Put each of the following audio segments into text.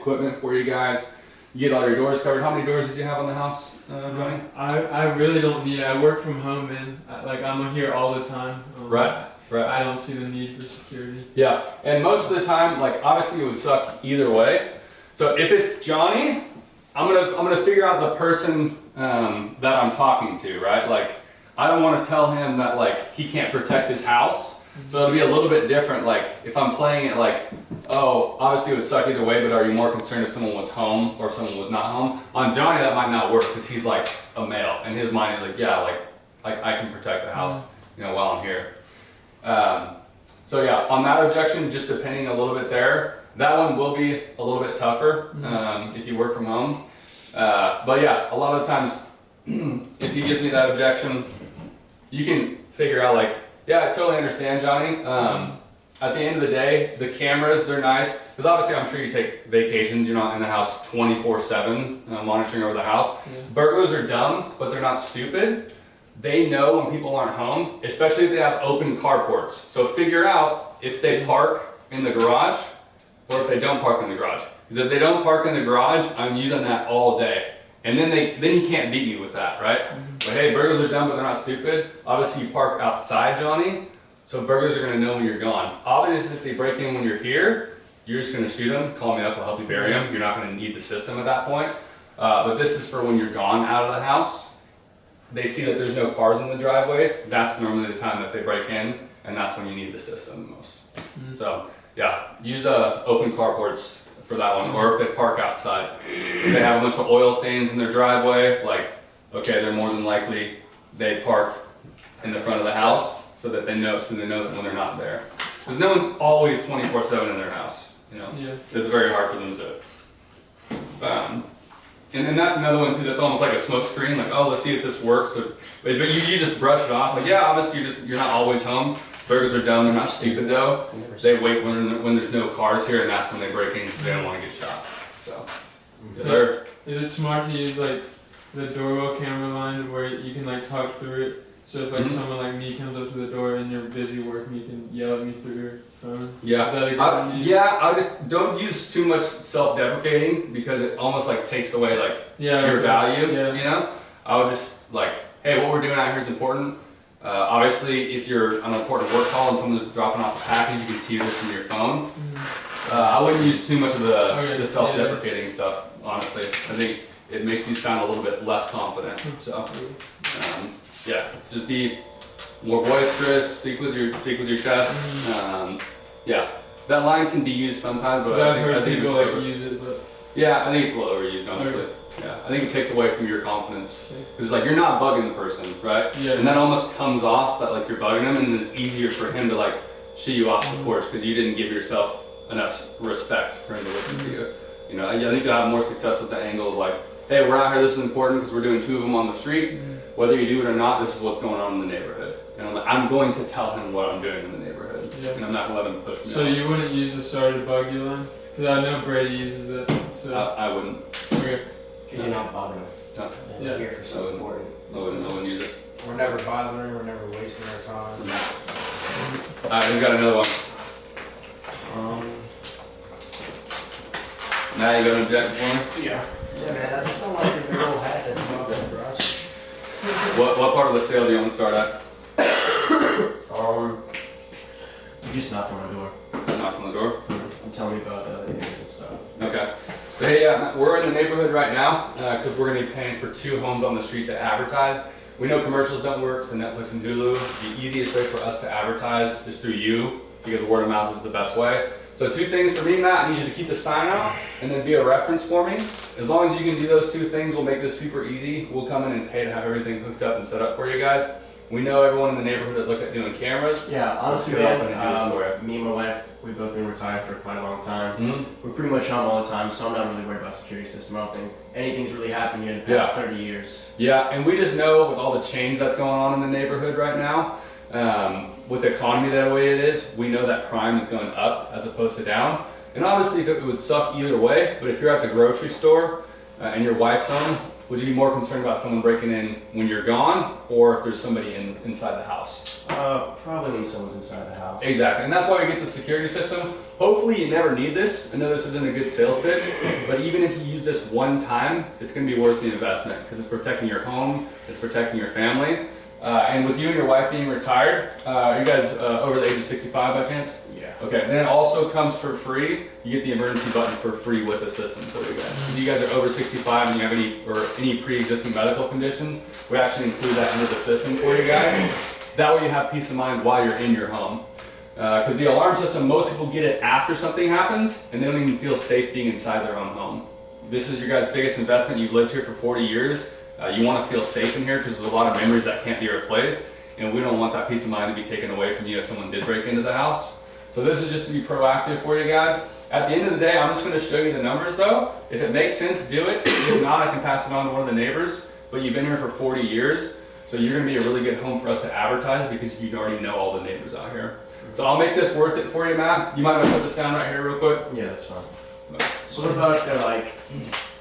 equipment for you guys. You get all your doors covered. How many doors did you have on the house, Johnny? I really don't need it. I work from home, man. I'm here all the time. Right. I don't see the need for security. Yeah, and most of the time, like obviously it would suck either way. So if it's Johnny, I'm gonna figure out the person that I'm talking to, right? Like I don't want to tell him that like he can't protect his house. So it'll be a little bit different. Like if I'm playing it like, oh, obviously it would suck either way, but are you more concerned if someone was home or if someone was not home? On Johnny, that might not work because he's like a male, and his mind is like, yeah, like I can protect the house, you know, while I'm here. So yeah, on that objection, just depending a little bit there, that one will be a little bit tougher if you work from home. But yeah, a lot of times, if he gives me that objection, you can figure out like, yeah, I totally understand, Johnny. At the end of the day, the cameras, they're nice. Because obviously I'm sure you take vacations, you're not in the house 24/7 monitoring over the house. Yeah. Burglars are dumb, but they're not stupid. They know when people aren't home, especially if they have open carports. So figure out if they park in the garage or if they don't park in the garage. Because if they don't park in the garage, I'm using that all day. And then he can't beat me with that, right? But hey, burglars are dumb, but they're not stupid. Obviously you park outside, Johnny, so burglars are gonna know when you're gone. Obviously if they break in when you're here, you're just gonna shoot them, call me up, I'll help you bury them. You're not gonna need the system at that point. But this is for when you're gone out of the house. They see that there's no cars in the driveway. That's normally the time that they break in, and that's when you need the system the most. So yeah, use open carports for that one, or if they park outside. If they have a bunch of oil stains in their driveway, like, okay, they're more than likely they park in the front of the house so that they know that when they're not there. Because no one's always 24/7 in their house, you know? Yeah. It's very hard for them to. And that's another one too, that's almost like a smoke screen, like, oh, let's see if this works. But you just brush it off, like, yeah, obviously you're not always home. Burglars are dumb, they're not stupid though. They wait when there's no cars here, and that's when they break in because they don't want to get shot. So, yes, sir. Is it smart to use like the doorbell camera line where you can like talk through it? So if like someone like me comes up to the door and you're busy working, you can yell at me through your phone? Yeah. Is that a good idea? I just don't use too much self-deprecating because it almost like takes away like your value, you know? I would just like, hey, what we're doing out here is important. Obviously, if you're on an important work call and someone's dropping off a package, you can see this from your phone. I wouldn't use too much of the self-deprecating stuff, honestly. I think it makes you sound a little bit less confident. So, yeah, just be more boisterous, speak with your chest. Yeah, that line can be used sometimes, but I think people like use it. But yeah, I think it's a little overused, honestly. Yeah, I think it takes away from your confidence because like you're not bugging the person, right? Yeah. And that almost comes off that like you're bugging him, and it's easier for him to like shoo you off the porch because you didn't give yourself enough respect for him to listen to you. You know, I think you'll have more success with the angle of like, hey, we're out here. This is important because we're doing 2 of them on the street. Whether you do it or not, this is what's going on in the neighborhood. And I'm going to tell him what I'm doing in the neighborhood, and I'm not going to let him push me. So you wouldn't use the sorry to bug you line? Because I know Brady uses it. So I wouldn't. Because you're not bothering them. No. We're here for something important. I wouldn't use it. We're never bothering, we're never wasting our time. Alright, we've got another one. Now you got an objection for me? Yeah. Yeah, man, I just don't like your big old hat that you off in the garage. What part of the sale do you want to start at? You just knocked on my door. Knock on the door? And tell me about the and stuff. Okay. So hey, we're in the neighborhood right now because we're going to be paying for 2 homes on the street to advertise. We know commercials don't work, so Netflix and Hulu. The easiest way for us to advertise is through you because word of mouth is the best way. So 2 things for me, Matt. I need you to keep the sign out and then be a reference for me. As long as you can do those 2 things, we'll make this super easy. We'll come in and pay to have everything hooked up and set up for you guys. We know everyone in the neighborhood has looked at doing cameras. Yeah, honestly, me and my wife, we've both been retired for quite a long time. We're pretty much home all the time, so I'm not really worried about security system. I don't think anything's really happened here in the past 30 years. Yeah, and we just know with all the change that's going on in the neighborhood right now, with the economy that way it is, we know that crime is going up as opposed to down. And obviously it would suck either way, but if you're at the grocery store and your wife's home, would you be more concerned about someone breaking in when you're gone or if there's somebody inside the house? Probably when someone's inside the house. Exactly, and that's why we get the security system. hopefully you never need this. I know this isn't a good sales pitch, but even if you use this one time, it's gonna be worth the investment because it's protecting your home, it's protecting your family. And with you and your wife being retired, are you guys over the age of 65 by chance? Yeah. Okay, then it also comes for free. You get the emergency button for free with the system for you guys. If you guys are over 65 and you have any pre-existing medical conditions, we actually include that into the system for you guys. That way you have peace of mind while you're in your home. Because the alarm system, most people get it after something happens and they don't even feel safe being inside their own home. This is your guys' biggest investment. You've lived here for 40 years. You want to feel safe in here because there's a lot of memories that can't be replaced, and we don't want that peace of mind to be taken away from you if someone did break into the house. So this is just to be proactive for you guys. At the end of the day, I'm just going to show you the numbers though. If it makes sense, do it. If not, I can pass it on to one of the neighbors, but you've been here for 40 years, so you're going to be a really good home for us to advertise because you already know all the neighbors out here. So I'll make this worth it for you, Matt. You might want to put this down right here real quick? Yeah, that's fine. So what about if they're like,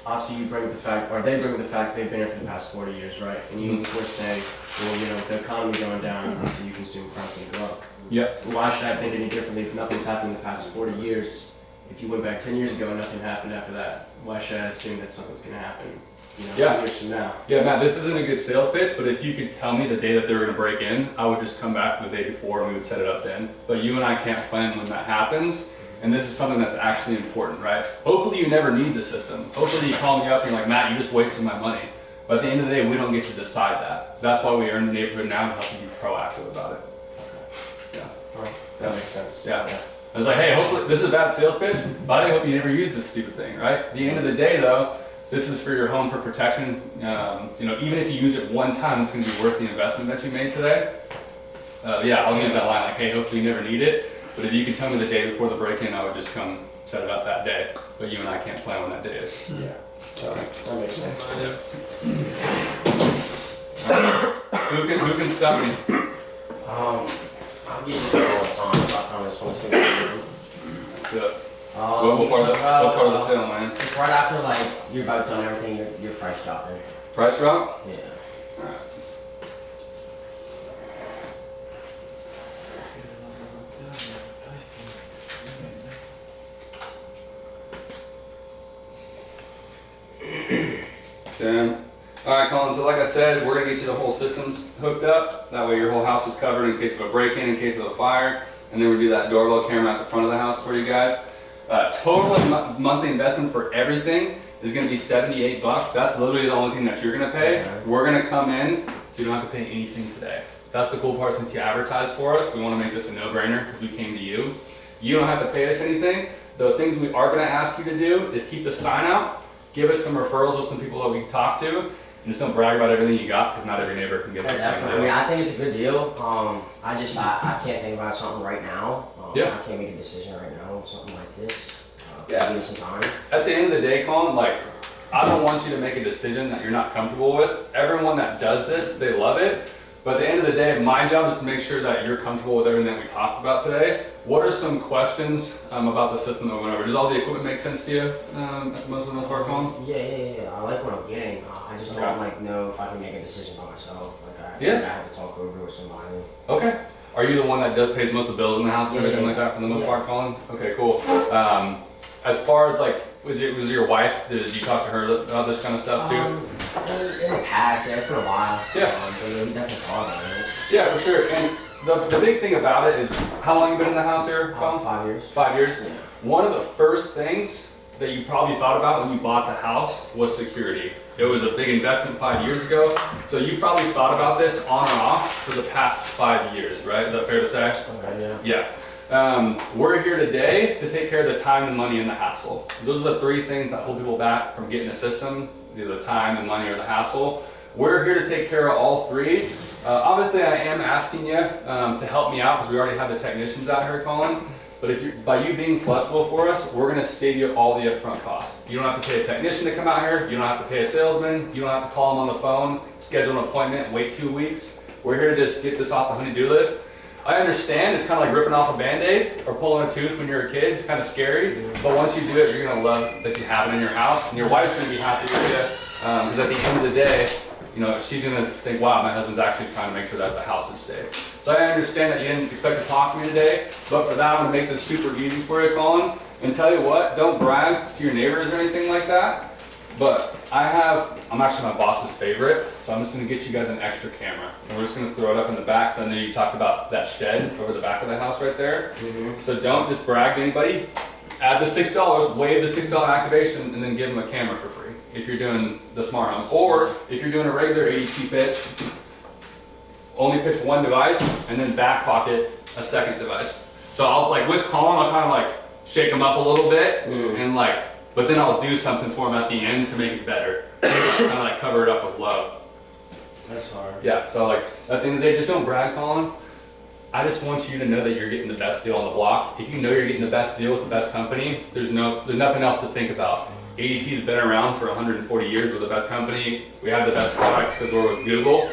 obviously you bring the fact, or they bring the fact they've been here for the past 40 years, right? And you would say, well, you know, with the economy going down, so you consume crime's going to go up. Yep. Why should I think any differently if nothing's happened in the past 40 years? If you went back 10 years ago and nothing happened after that, why should I assume that something's going to happen, you know, years from now? Yeah, Matt, this isn't a good sales pitch, but if you could tell me the day that they were going to break in, I would just come back the day before and we would set it up then. But you and I can't plan when that happens. And this is something that's actually important, right? Hopefully you never need the system. Hopefully you call me up and you're like, Matt, you just wasted my money. But at the end of the day, we don't get to decide that. That's why we are in the neighborhood now to help you be proactive about it. Yeah. Well, that makes sense. Yeah. I was like, hey, hopefully, this is a bad sales pitch, but I hope you never use this stupid thing, right? At the end of the day though, this is for your home for protection. You know, even if you use it one time, it's gonna be worth the investment that you made today. Yeah, I'll use that line like, hey, hopefully you never need it. But if you could tell me the day before the break-in, I would just come set it up that day. But you and I can't plan when that day is. Yeah. So that makes sense. Who can stop me? I'll get you there all the time if I promise one single thing. That's it. What part of the sale, man? It's right after like you're about done everything, your price dropping. Price drop? Yeah. Alright. Damn. Alright, Colin, so like I said, we're going to get you the whole systems hooked up. That way your whole house is covered in case of a break-in, in case of a fire. And then we do that doorbell camera at the front of the house for you guys. Total monthly investment for everything is going to be $78. That's literally the only thing that you're going to pay. We're going to come in so you don't have to pay anything today. That's the cool part. Since you advertised for us, we want to make this a no-brainer because we came to you. You don't have to pay us anything. The things we are going to ask you to do is keep the sign out, give us some referrals of some people that we can talk to, and just don't brag about everything you got because not every neighbor can give us the same deal. I mean, I think it's a good deal. I can't think about something right now. Yeah. I can't make a decision right now on something like this. Yeah. Give me some time. At the end of the day, Colin, like, I don't want you to make a decision that you're not comfortable with. Everyone that does this, they love it. But at the end of the day, my job is to make sure that you're comfortable with everything that we talked about today. What are some questions about the system that we went over? Does all the equipment make sense to you for the most part, Colin? Yeah. I like what I'm getting. I just don't like know if I can make a decision by myself. Like I have to talk over with somebody. Okay. Are you the one that pays most of the bills in the house and everything like that for the most part, Colin? Okay, cool. As far as like, was it your wife? Did you talk to her about this kind of stuff too? In the past, yeah, for a while. Yeah. But we definitely thought about it. Yeah, for sure. And the big thing about it is, how long you been in the house here, Colin? 5 years. 5 years? Yeah. One of the first things that you probably thought about when you bought the house was security. It was a big investment 5 years ago, so you probably thought about this on and off for the past 5 years, right? Is that fair to say? Okay, yeah. Yeah. We're here today to take care of the time and money and the hassle. Those are the three things that hold people back from getting a system, either the time, the money, or the hassle. We're here to take care of all three. Obviously, I am asking you to help me out because we already have the technicians out here, Colin. But by you being flexible for us, we're going to save you all the upfront costs. You don't have to pay a technician to come out here. You don't have to pay a salesman. You don't have to call them on the phone, schedule an appointment, wait 2 weeks. We're here to just get this off the honey-do list. I understand it's kind of like ripping off a Band-Aid or pulling a tooth when you're a kid. It's kind of scary. But once you do it, you're going to love that you have it in your house. And your wife's going to be happy with you because at the end of the day, you know, she's gonna think, wow, my husband's actually trying to make sure that the house is safe. So I understand that you didn't expect to talk to me today, but for that, I'm gonna make this super easy for you, Colin. And tell you what, don't brag to your neighbors or anything like that, but I'm actually my boss's favorite, so I'm just gonna get you guys an extra camera. And we're just gonna throw it up in the back, because I know you talked about that shed over the back of the house right there. So don't just brag to anybody. Add the $6, waive the $6 activation, and then give them a camera for free if you're doing the smart home. Or if you're doing a regular ADT pitch, only pitch one device and then back pocket a second device. So I'll, like with Colin, I'll kind of like shake him up a little bit and like, but then I'll do something for him at the end to make it better. Kind of like cover it up with love. That's hard. Yeah, so like at the end of the day, just don't brag, Colin. I just want you to know that you're getting the best deal on the block. If you know you're getting the best deal with the best company, there's nothing else to think about. ADT's been around for 140 years. We're the best company. We have the best products because we're with Google.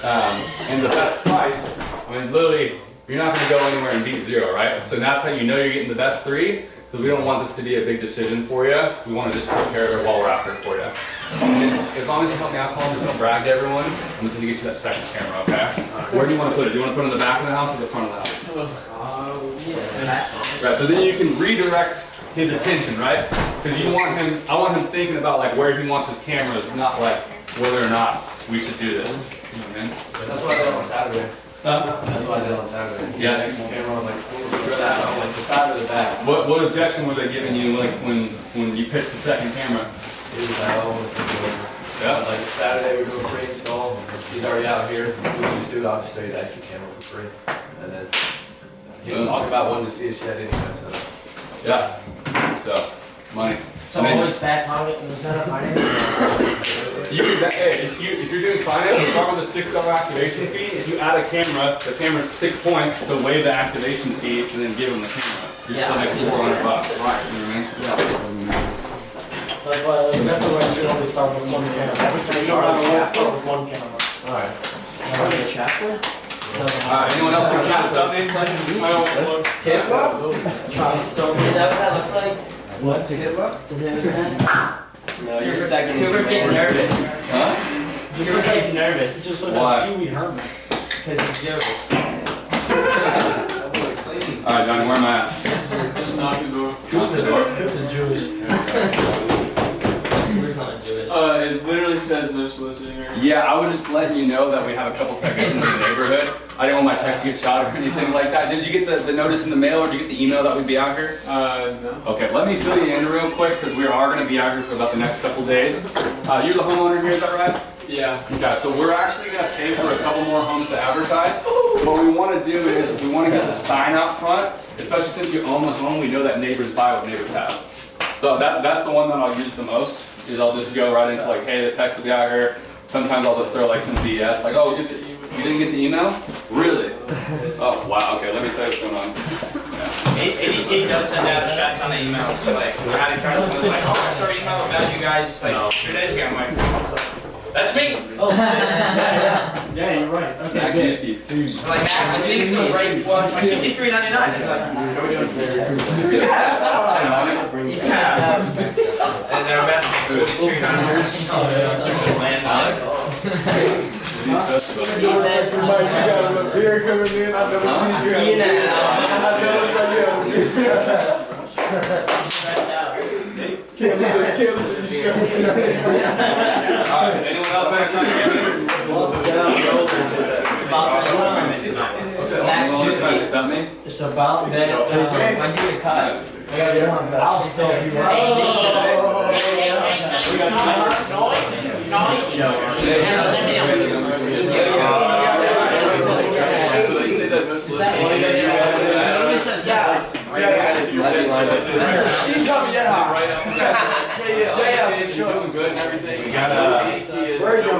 And the best price, I mean, literally, you're not going to go anywhere and beat zero, right? So that's how you know you're getting the best three, because we don't want this to be a big decision for you. We want to just take care of it while we're out there for you. And as long as you help me out, Colin, just don't brag to everyone. I'm just going to get you that second camera, okay? Where do you want to put it? Do you want to put it in the back of the house or the front of the house? Yeah. Right, so then you can redirect his attention, right? Because you want him, I want him thinking about like where he wants his cameras, not like whether or not we should do this. You know what I mean? That's what I did on Saturday. That's what I did on Saturday. Yeah. The camera was like, like the side or the back. What objection were they giving you like when you pitched the second camera? It was like, oh, Yeah. like Saturday we go pre-install. He's already out here. We just do it. I'll just show you the extra camera for free. And then he was talking about wanting to see his shed anyway. So. Yeah. So money. So always back pocket instead of finance? You can, hey, if you're doing finance, start with a $6 activation fee. If you add a camera, the camera's 6 points, so waive the activation fee and then give them the camera. You're still making $400. Right. You know what I mean? That's why you should always start with one camera. Every time you go out, you start with one camera. Alright. Want to be a chapter? Alright, anyone else can chat stuff in? Try to stone me. Is that what that looks like? What? Take it up? The name of that? No, you're second. Cooper's getting nervous. Huh? Just look like nervous. It's just like Why? a Pee Wee Herman. Because he's Jewish. Alright, Johnny, where am I at? Just knock the door. Coop is Jewish. Where's not Jewish? It literally says no soliciting or anything. Yeah, I was just letting you know that we have a couple technicians in the neighborhood. I didn't want my text to get shot or anything like that. Did you get the notice in the mail or did you get the email that we'd be out here? No. Okay, let me fill you in real quick because we are going to be out here for about the next couple days. You're the homeowner here, is that right? Yeah. Okay, so we're actually going to pay for a couple more homes to advertise. What we want to do is we want to get the sign out front, especially since you own the home, we know that neighbors buy what neighbors have. So that's the one that I'll use the most, is I'll just go right into like, hey, the text will be out here. Sometimes I'll just throw like some BS, like, oh, you didn't get the email? Really? Oh, wow, okay, let me tell you what's going on. ADT does send out a shot ton of emails. Like, I had a customer was like, oh, I saw an email about you guys like 2 days ago. I'm like, that's me. Oh, yeah, you're right. Okay, Mac good. Cheesky. I'm like, I need to go right. Well, I see $53.99. It's like, yeah. And they're about $43. You got a beer coming in. I've never seen you. I Alright, anyone else next time? It's about that. Why'd you get cut? I'll stop you You're doing good and everything. We got Where's your